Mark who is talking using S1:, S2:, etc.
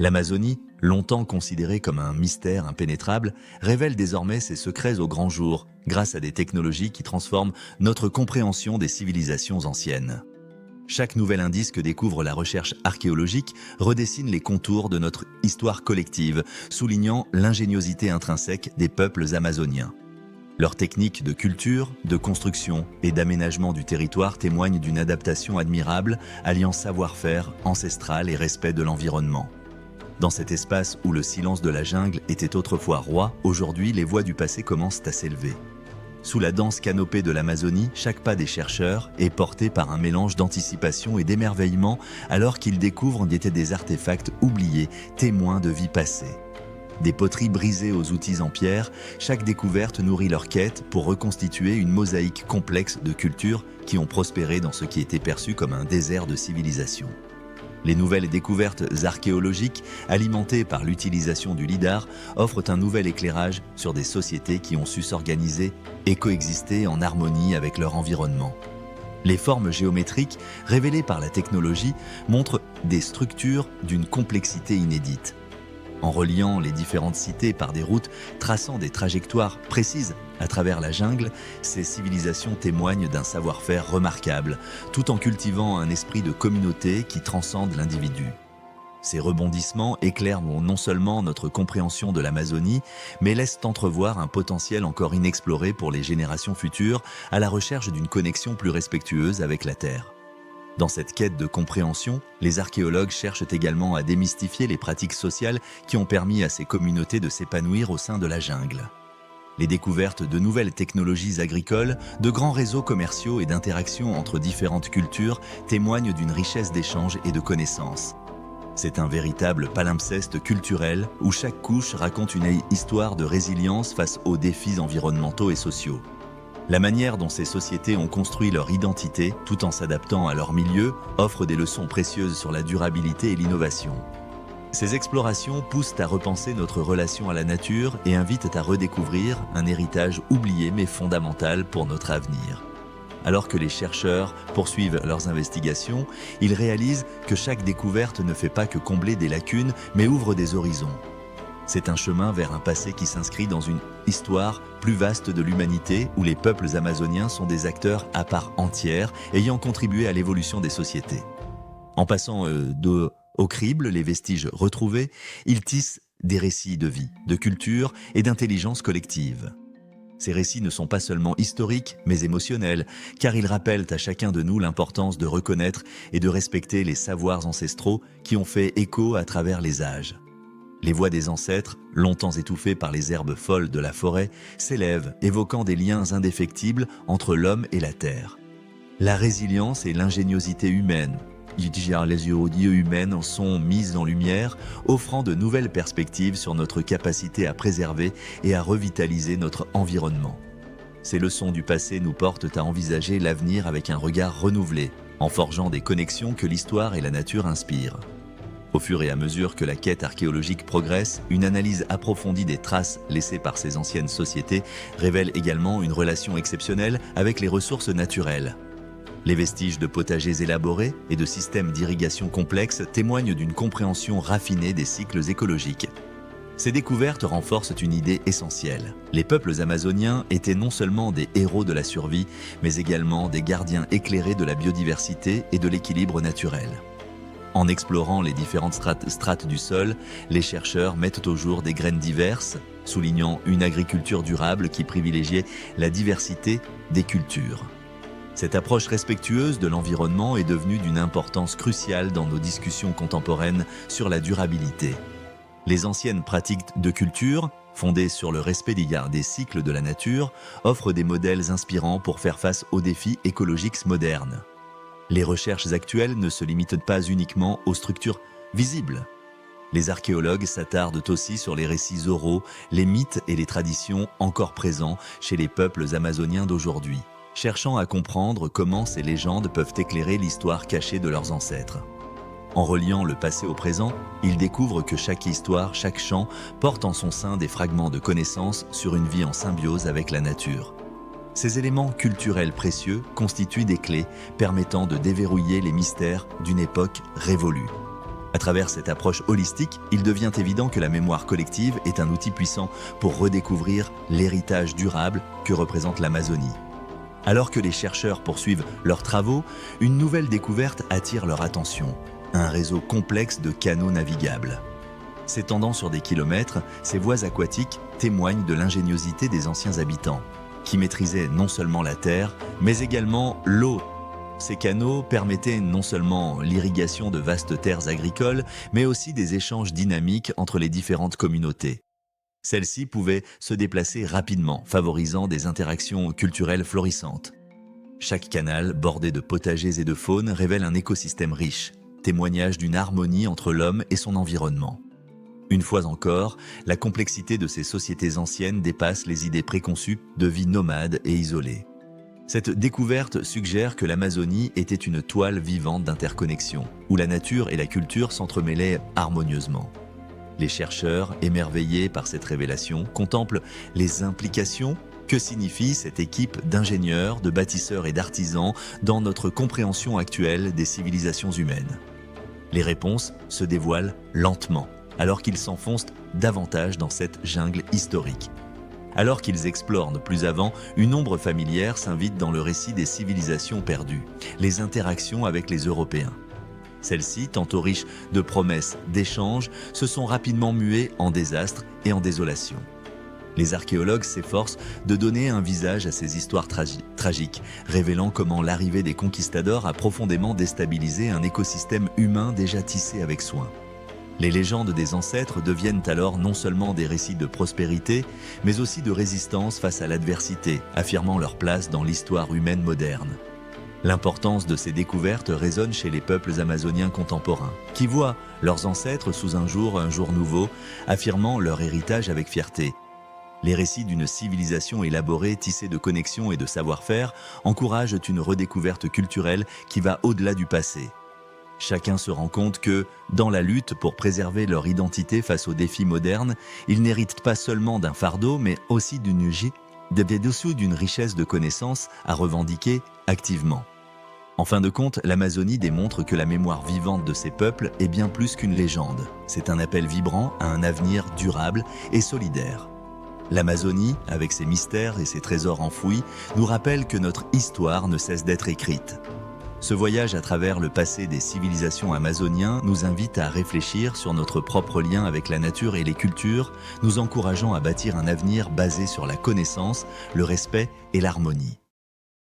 S1: L'Amazonie, longtemps considérée comme un mystère impénétrable, révèle désormais ses secrets au grand jour, grâce à des technologies qui transforment notre compréhension des civilisations anciennes. Chaque nouvel indice que découvre la recherche archéologique redessine les contours de notre histoire collective, soulignant l'ingéniosité intrinsèque des peuples amazoniens. Leurs techniques de culture, de construction et d'aménagement du territoire témoignent d'une adaptation admirable, alliant savoir-faire ancestral et respect de l'environnement. Dans cet espace où le silence de la jungle était autrefois roi, aujourd'hui les voix du passé commencent à s'élever. Sous la dense canopée de l'Amazonie, chaque pas des chercheurs est porté par un mélange d'anticipation et d'émerveillement alors qu'ils découvrent des artefacts oubliés, témoins de vies passées. Des poteries brisées aux outils en pierre, chaque découverte nourrit leur quête pour reconstituer une mosaïque complexe de cultures qui ont prospéré dans ce qui était perçu comme un désert de civilisation. Les nouvelles découvertes archéologiques, alimentées par l'utilisation du lidar, offrent un nouvel éclairage sur des sociétés qui ont su s'organiser et coexister en harmonie avec leur environnement. Les formes géométriques, révélées par la technologie, montrent des structures d'une complexité inédite. En reliant les différentes cités par des routes traçant des trajectoires précises à travers la jungle, ces civilisations témoignent d'un savoir-faire remarquable, tout en cultivant un esprit de communauté qui transcende l'individu. Ces rebondissements éclairent non seulement notre compréhension de l'Amazonie, mais laissent entrevoir un potentiel encore inexploré pour les générations futures à la recherche d'une connexion plus respectueuse avec la Terre. Dans cette quête de compréhension, les archéologues cherchent également à démystifier les pratiques sociales qui ont permis à ces communautés de s'épanouir au sein de la jungle. Les découvertes de nouvelles technologies agricoles, de grands réseaux commerciaux et d'interactions entre différentes cultures témoignent d'une richesse d'échanges et de connaissances. C'est un véritable palimpseste culturel où chaque couche raconte une histoire de résilience face aux défis environnementaux et sociaux. La manière dont ces sociétés ont construit leur identité, tout en s'adaptant à leur milieu, offre des leçons précieuses sur la durabilité et l'innovation. Ces explorations poussent à repenser notre relation à la nature et invitent à redécouvrir un héritage oublié mais fondamental pour notre avenir. Alors que les chercheurs poursuivent leurs investigations, ils réalisent que chaque découverte ne fait pas que combler des lacunes, mais ouvre des horizons. C'est un chemin vers un passé qui s'inscrit dans une histoire plus vaste de l'humanité où les peuples amazoniens sont des acteurs à part entière ayant contribué à l'évolution des sociétés. En passant au crible les vestiges retrouvés, ils tissent des récits de vie, de culture et d'intelligence collective. Ces récits ne sont pas seulement historiques, mais émotionnels, car ils rappellent à chacun de nous l'importance de reconnaître et de respecter les savoirs ancestraux qui ont fait écho à travers les âges. Les voix des ancêtres, longtemps étouffées par les herbes folles de la forêt, s'élèvent, évoquant des liens indéfectibles entre l'homme et la terre. La résilience et l'ingéniosité humaine, les yeux humaines sont mises en lumière, offrant de nouvelles perspectives sur notre capacité à préserver et à revitaliser notre environnement. Ces leçons du passé nous portent à envisager l'avenir avec un regard renouvelé, en forgeant des connexions que l'histoire et la nature inspirent. Au fur et à mesure que la quête archéologique progresse, une analyse approfondie des traces laissées par ces anciennes sociétés révèle également une relation exceptionnelle avec les ressources naturelles. Les vestiges de potagers élaborés et de systèmes d'irrigation complexes témoignent d'une compréhension raffinée des cycles écologiques. Ces découvertes renforcent une idée essentielle. Les peuples amazoniens étaient non seulement des héros de la survie, mais également des gardiens éclairés de la biodiversité et de l'équilibre naturel. En explorant les différentes strates du sol, les chercheurs mettent au jour des graines diverses, soulignant une agriculture durable qui privilégiait la diversité des cultures. Cette approche respectueuse de l'environnement est devenue d'une importance cruciale dans nos discussions contemporaines sur la durabilité. Les anciennes pratiques de culture, fondées sur le respect des cycles de la nature, offrent des modèles inspirants pour faire face aux défis écologiques modernes. Les recherches actuelles ne se limitent pas uniquement aux structures visibles. Les archéologues s'attardent aussi sur les récits oraux, les mythes et les traditions encore présents chez les peuples amazoniens d'aujourd'hui, cherchant à comprendre comment ces légendes peuvent éclairer l'histoire cachée de leurs ancêtres. En reliant le passé au présent, ils découvrent que chaque histoire, chaque chant porte en son sein des fragments de connaissances sur une vie en symbiose avec la nature. Ces éléments culturels précieux constituent des clés permettant de déverrouiller les mystères d'une époque révolue. À travers cette approche holistique, il devient évident que la mémoire collective est un outil puissant pour redécouvrir l'héritage durable que représente l'Amazonie. Alors que les chercheurs poursuivent leurs travaux, une nouvelle découverte attire leur attention, un réseau complexe de canaux navigables. S'étendant sur des kilomètres, ces voies aquatiques témoignent de l'ingéniosité des anciens habitants, qui maîtrisaient non seulement la terre, mais également l'eau. Ces canaux permettaient non seulement l'irrigation de vastes terres agricoles, mais aussi des échanges dynamiques entre les différentes communautés. Celles-ci pouvaient se déplacer rapidement, favorisant des interactions culturelles florissantes. Chaque canal, bordé de potagers et de faune, révèle un écosystème riche, témoignage d'une harmonie entre l'homme et son environnement. Une fois encore, la complexité de ces sociétés anciennes dépasse les idées préconçues de vie nomade et isolée. Cette découverte suggère que l'Amazonie était une toile vivante d'interconnexion, où la nature et la culture s'entremêlaient harmonieusement. Les chercheurs, émerveillés par cette révélation, contemplent les implications que signifie cette équipe d'ingénieurs, de bâtisseurs et d'artisans dans notre compréhension actuelle des civilisations humaines. Les réponses se dévoilent lentement, alors qu'ils s'enfoncent davantage dans cette jungle historique. Alors qu'ils explorent plus avant, une ombre familière s'invite dans le récit des civilisations perdues, les interactions avec les Européens. Celles-ci, tantôt riches de promesses, d'échanges, se sont rapidement muées en désastres et en désolation. Les archéologues s'efforcent de donner un visage à ces histoires tragiques, révélant comment l'arrivée des conquistadors a profondément déstabilisé un écosystème humain déjà tissé avec soin. Les légendes des ancêtres deviennent alors non seulement des récits de prospérité, mais aussi de résistance face à l'adversité, affirmant leur place dans l'histoire humaine moderne. L'importance de ces découvertes résonne chez les peuples amazoniens contemporains, qui voient leurs ancêtres sous un jour nouveau, affirmant leur héritage avec fierté. Les récits d'une civilisation élaborée, tissée de connexions et de savoir-faire, encouragent une redécouverte culturelle qui va au-delà du passé. Chacun se rend compte que, dans la lutte pour préserver leur identité face aux défis modernes, ils n'héritent pas seulement d'un fardeau, mais aussi d'une richesse de connaissances à revendiquer activement. En fin de compte, l'Amazonie démontre que la mémoire vivante de ces peuples est bien plus qu'une légende. C'est un appel vibrant à un avenir durable et solidaire. L'Amazonie, avec ses mystères et ses trésors enfouis, nous rappelle que notre histoire ne cesse d'être écrite. Ce voyage à travers le passé des civilisations amazoniennes nous invite à réfléchir sur notre propre lien avec la nature et les cultures, nous encourageant à bâtir un avenir basé sur la connaissance, le respect et l'harmonie.